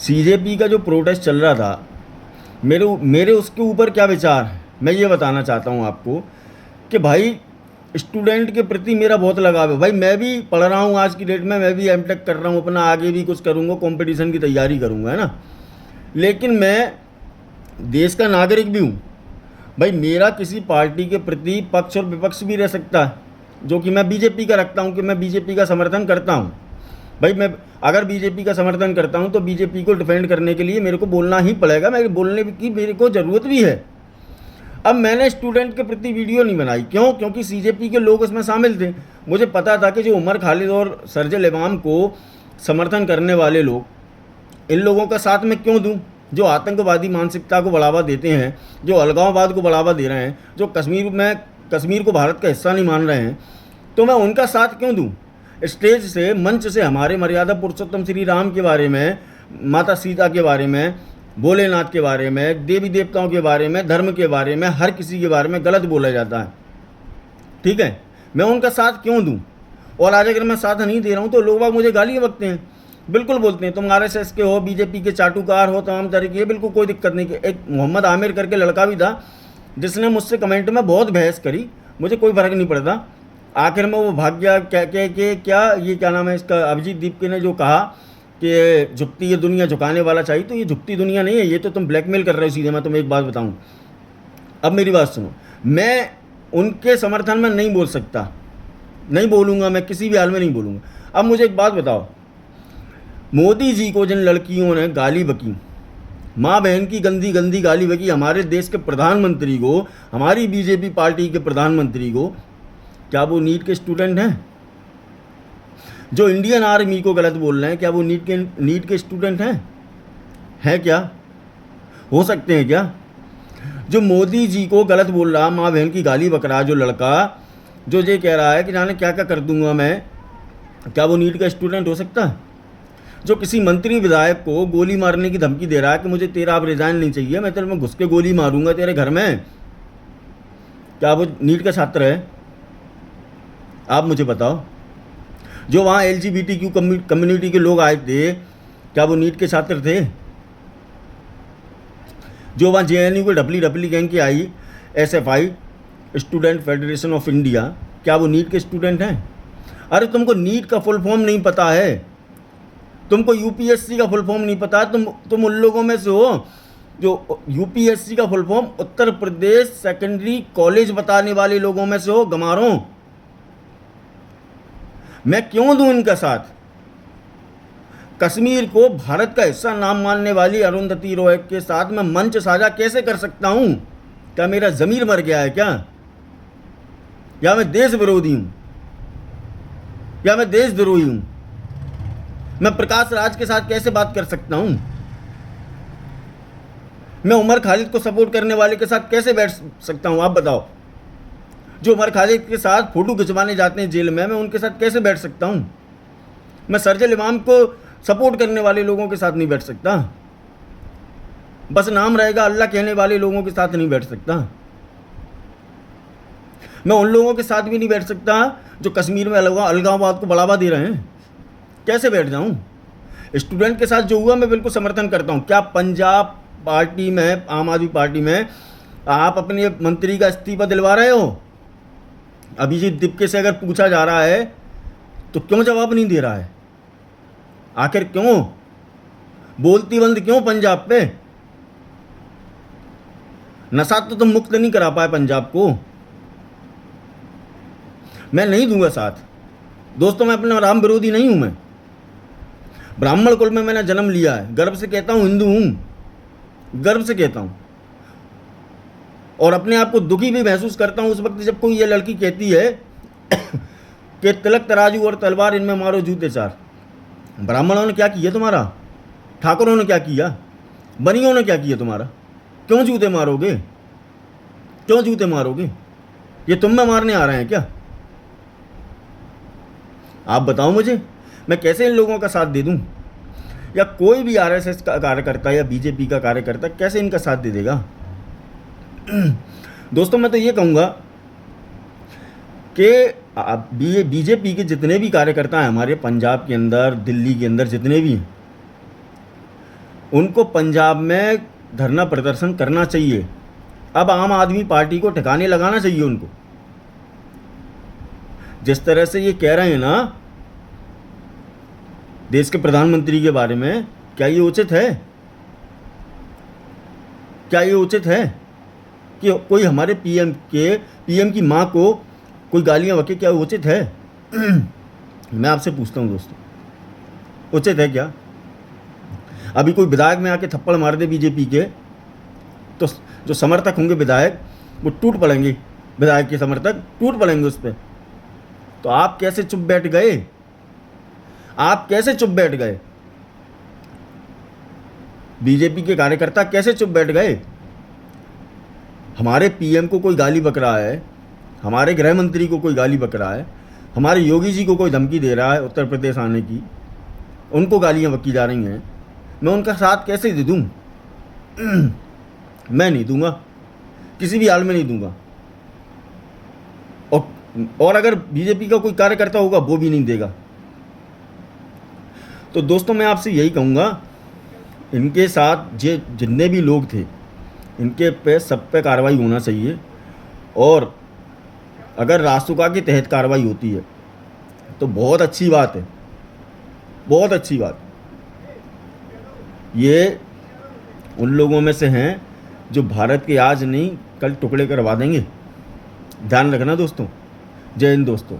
CJP का जो protest चल रहा था, मेरे मेरे उसके ऊपर क्या विचार है, मैं ये बताना चाहता हूँ आपको कि भाई स्टूडेंट के प्रति मेरा बहुत लगाव है। भाई मैं भी पढ़ रहा हूँ, आज की डेट में मैं भी एमटेक कर रहा हूँ, अपना आगे भी कुछ करूँगा, कंपटीशन की तैयारी करूँगा, है ना। लेकिन मैं देश का नागरिक भी हूँ। भाई मेरा किसी पार्टी के प्रति पक्ष और विपक्ष भी रह सकता है, जो कि मैं बीजेपी का रखता हूँ कि मैं बीजेपी का समर्थन करता हूँ। भाई मैं अगर बीजेपी का समर्थन करता हूँ तो बीजेपी को डिफेंड करने के लिए मेरे को बोलना ही पड़ेगा, मेरे बोलने की मेरे को ज़रूरत भी है। अब मैंने स्टूडेंट के प्रति वीडियो नहीं बनाई, क्यों? क्योंकि सीजेपी के लोग उसमें शामिल थे। मुझे पता था कि जो उमर खालिद और सरजिल इमाम को समर्थन करने वाले लोग, इन लोगों का साथ में क्यों दूं? जो आतंकवादी मानसिकता को बढ़ावा देते हैं, जो अलगाववाद को बढ़ावा दे रहे हैं, जो कश्मीर को भारत का हिस्सा नहीं मान रहे हैं, तो मैं उनका साथ क्यों दूं? स्टेज से, मंच से हमारे मर्यादा पुरुषोत्तम श्री राम के बारे में, माता सीता के बारे में, भोलेनाथ के बारे में, देवी देवताओं के बारे में, धर्म के बारे में, हर किसी के बारे में गलत बोला जाता है। ठीक है, मैं उनका साथ क्यों दूं? और आज अगर मैं साथ नहीं दे रहा हूं तो लोग मुझे गालियाँ बकते हैं, बिल्कुल बोलते हैं तुम आरएसएस के हो, बीजेपी के चाटुकार हो, तमाम तरह की। बिल्कुल कोई दिक्कत नहीं। एक मोहम्मद आमिर करके लड़का भी था जिसने मुझसे कमेंट में बहुत बहस करी, मुझे कोई फ़र्क नहीं पड़ता। आखिर में वो भाग गया। क्या नाम है इसका, अभिजीत दीपके ने जो कहा कि झुकती ये दुनिया झुकाने वाला चाहिए, तो ये झुकती दुनिया नहीं है, ये तो तुम ब्लैकमेल कर रहे हो सीधे। मैं तुम्हें एक बात बताऊं, अब मेरी बात सुनो, मैं उनके समर्थन में नहीं बोल सकता, नहीं बोलूँगा, मैं किसी भी हाल में नहीं बोलूँगा। अब मुझे एक बात बताओ, मोदी जी को जिन लड़कियों ने गाली बकी, माँ बहन की गंदी गंदी गाली बकी, हमारे देश के प्रधानमंत्री को, हमारी बीजेपी पार्टी के प्रधानमंत्री को, क्या वो नीट के स्टूडेंट हैं? जो इंडियन आर्मी को गलत बोल रहे हैं, क्या वो नीट के स्टूडेंट हैं क्या? हो सकते हैं क्या? जो मोदी जी को गलत बोल रहा, माँ बहन की गाली बक रहा, जो लड़का जो ये कह रहा है कि जाने क्या क्या कर दूंगा मैं, क्या वो नीट का स्टूडेंट हो सकता है? जो किसी मंत्री विधायक को गोली मारने की धमकी दे रहा है कि मुझे तेरा अब रिजाइन नहीं चाहिए, मैं तेरे में घुस के गोली मारूंगा तेरे घर में, क्या वो नीट का छात्र है? आप मुझे बताओ। जो वहाँ LGBTQ कम्युनिटी के लोग आए थे, क्या वो नीट के छात्र थे? जो वहाँ JNU को ढपली गैंग की आई, SFI student federation of India, क्या वो नीट के स्टूडेंट हैं? अरे तुमको नीट का फुल फॉर्म नहीं पता है, तुमको UPSC का फुल फॉर्म नहीं पता है, तुम उन लोगों में से हो जो UPSC का full form Uttar Pradesh secondary college बताने वाले लोगों में से हो, गमारों। मैं क्यों दूं इनका साथ? कश्मीर को भारत का हिस्सा नाम मानने वाली अरुंधति रॉय के साथ मैं मंच साझा कैसे कर सकता हूं? क्या मेरा ज़मीर मर गया है क्या? या मैं देश विरोधी हूं? या मैं देशद्रोही हूं? मैं प्रकाश राज के साथ कैसे बात कर सकता हूं? मैं उमर खालिद को सपोर्ट करने वाले के साथ कैसे बैठ सकता हूं? आप बताओ। जो उमर खालिद के साथ फोटो खिंचवाने जाते हैं जेल में, मैं उनके साथ कैसे बैठ सकता हूं? मैं सरजिल इमाम को सपोर्ट करने वाले लोगों के साथ नहीं बैठ सकता, बस नाम रहेगा अल्लाह कहने वाले लोगों के साथ नहीं बैठ सकता। मैं उन लोगों के साथ भी नहीं बैठ सकता जो कश्मीर में अलगाववाद को बढ़ावा दे रहे हैं, कैसे बैठ जाऊं? स्टूडेंट के साथ जो हुआ मैं बिल्कुल समर्थन करता हूं। क्या पंजाब पार्टी में, आम आदमी पार्टी में आप अपने मंत्री का इस्तीफा दिलवा रहे हो? अभिजीत दीपके से अगर पूछा जा रहा है तो क्यों जवाब नहीं दे रहा है? आखिर क्यों? बोलती बंद क्यों पंजाब पे? नशा तो तुम मुक्त नहीं करा पाए पंजाब को। मैं नहीं दूंगा साथ दोस्तों, मैं अपना राम विरोधी नहीं हूं। मैं ब्राह्मण कुल में मैंने जन्म लिया है, गर्व से कहता हूं हिंदू हूं, गर्व से कहता हूं। और अपने आप को दुखी भी महसूस करता हूं उस वक्त जब कोई ये लड़की कहती है कि तिलक तराजू और तलवार इनमें मारो जूते चार। ब्राह्मणों ने क्या किया तुम्हारा? ठाकुरों ने क्या किया? बनियों ने क्या किया तुम्हारा? क्यों जूते मारोगे? क्यों जूते मारोगे? ये तुम में मारने आ रहे हैं क्या? आप बताओ मुझे, मैं कैसे इन लोगों का साथ दे दूं? या कोई भी RSS का कार्यकर्ता या बीजेपी का कार्यकर्ता कैसे इनका साथ दे देगा? दोस्तों मैं तो ये कहूँगा कि बीजेपी के जितने भी कार्यकर्ता हैं हमारे पंजाब के अंदर, दिल्ली के अंदर जितने भी हैं, उनको पंजाब में धरना प्रदर्शन करना चाहिए। अब आम आदमी पार्टी को ठिकाने लगाना चाहिए उनको। जिस तरह से ये कह रहे हैं ना देश के प्रधानमंत्री के बारे में, क्या ये उचित है? क्या ये उचित है कि कोई हमारे पीएम की माँ को कोई गालियाँ बके? क्या उचित है? मैं आपसे पूछता हूँ दोस्तों, उचित है क्या? अभी कोई विधायक में आके थप्पड़ मार दे बीजेपी के, तो जो समर्थक होंगे विधायक वो टूट पड़ेंगे, विधायक के समर्थक टूट पड़ेंगे उस पर। तो आप कैसे चुप बैठ गए? आप कैसे चुप बैठ गए? बीजेपी के कार्यकर्ता कैसे चुप बैठ गए? हमारे पीएम को कोई गाली बक रहा है, हमारे गृह मंत्री को कोई गाली बक रहा है, हमारे योगी जी को कोई धमकी दे रहा है उत्तर प्रदेश आने की, उनको गालियां बकी जा रही हैं, मैं उनका साथ कैसे दे दूं? मैं नहीं दूंगा, किसी भी हाल में नहीं दूंगा। और अगर बीजेपी का कोई कार्यकर्ता होगा वो भी नहीं देगा। तो दोस्तों मैं आपसे यही कहूँगा, इनके साथ जितने भी लोग थे इनके पे सब पे कार्रवाई होना चाहिए। और अगर रासुका के तहत कार्रवाई होती है तो बहुत अच्छी बात है, बहुत अच्छी बात। ये उन लोगों में से हैं जो भारत के आज नहीं कल टुकड़े करवा देंगे। ध्यान रखना दोस्तों। जय हिंद दोस्तों।